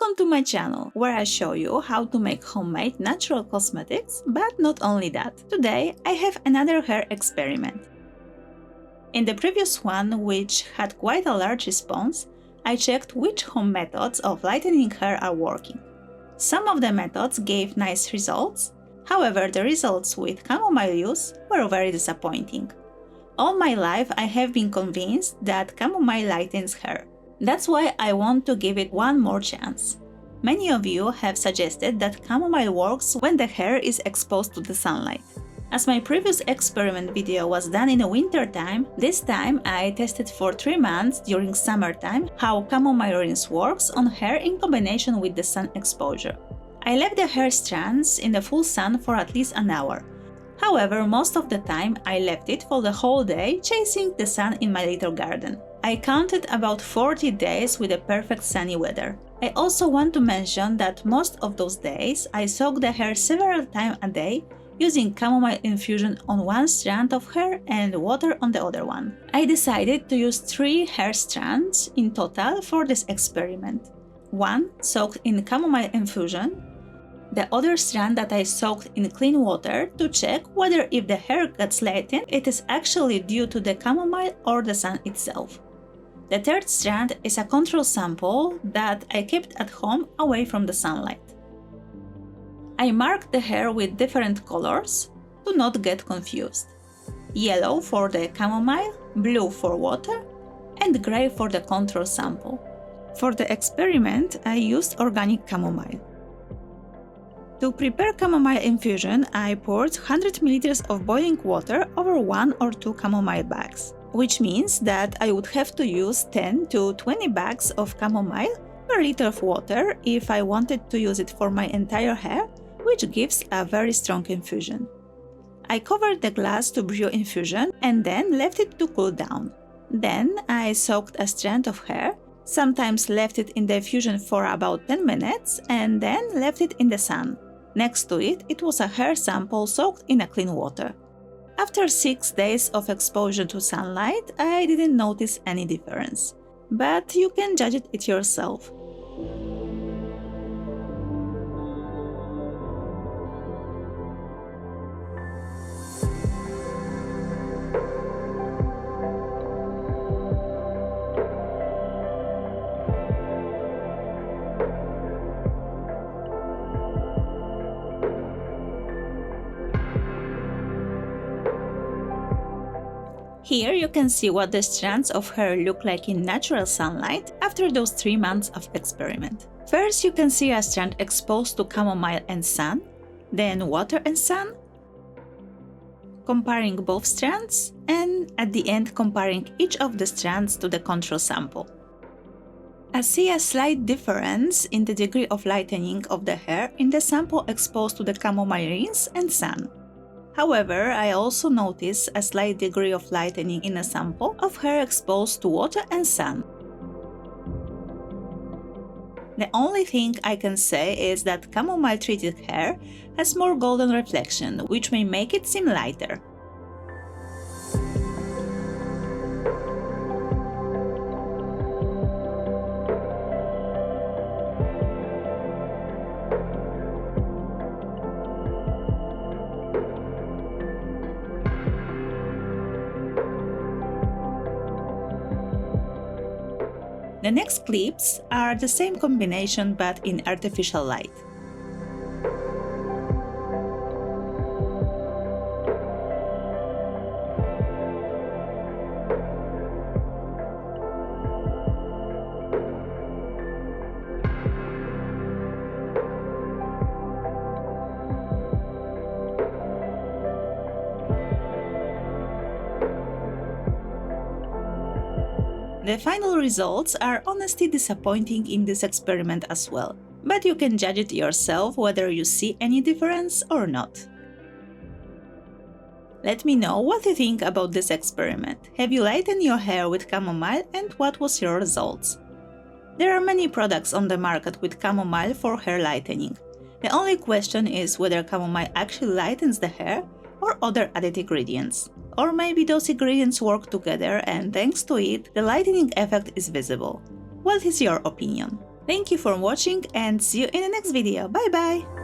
Welcome to my channel, where I show you how to make homemade natural cosmetics, but not only that. Today I have another hair experiment. In the previous one, which had quite a large response, I checked which home methods of lightening hair are working. Some of the methods gave nice results, however the results with chamomile use were very disappointing. All my life I have been convinced that chamomile lightens hair. That's why I want to give it one more chance. Many of you have suggested that chamomile works when the hair is exposed to the sunlight. As my previous experiment video was done in the winter time, this time I tested for 3 months during summertime how chamomile rinse works on hair in combination with the sun exposure. I left the hair strands in the full sun for at least an hour. However, most of the time I left it for the whole day chasing the sun in my little garden. I counted about 40 days with a perfect sunny weather. I also want to mention that most of those days I soaked the hair several times a day using chamomile infusion on one strand of hair and water on the other one. I decided to use 3 hair strands in total for this experiment. One soaked in chamomile infusion, the other strand that I soaked in clean water to check whether if the hair gets lightened, it is actually due to the chamomile or the sun itself. The third strand is a control sample that I kept at home away from the sunlight. I marked the hair with different colors to not get confused. Yellow for the chamomile, blue for water, and gray for the control sample. For the experiment, I used organic chamomile. To prepare chamomile infusion, I poured 100 ml of boiling water over 1 or 2 chamomile bags, which means that I would have to use 10 to 20 bags of chamomile per liter of water if I wanted to use it for my entire hair, which gives a very strong infusion. I covered the glass to brew infusion and then left it to cool down. Then I soaked a strand of hair, sometimes left it in the infusion for about 10 minutes and then left it in the sun. Next to it, it was a hair sample soaked in a clean water. After 6 days of exposure to sunlight, I didn't notice any difference, but you can judge it yourself. Here you can see what the strands of hair look like in natural sunlight after those 3 months of experiment. First you can see a strand exposed to chamomile and sun, then water and sun, comparing both strands, and at the end comparing each of the strands to the control sample. I see a slight difference in the degree of lightening of the hair in the sample exposed to the chamomile rinse and sun. However, I also notice a slight degree of lightening in a sample of hair exposed to water and sun. The only thing I can say is that chamomile treated hair has more golden reflection, which may make it seem lighter. The next clips are the same combination but in artificial light. The final results are honestly disappointing in this experiment as well, but you can judge it yourself whether you see any difference or not. Let me know what you think about this experiment. Have you lightened your hair with chamomile and what was your results? There are many products on the market with chamomile for hair lightening. The only question is whether chamomile actually lightens the hair or other added ingredients. Or maybe those ingredients work together and thanks to it, the lightening effect is visible. What is your opinion? Thank you for watching and see you in the next video. Bye bye!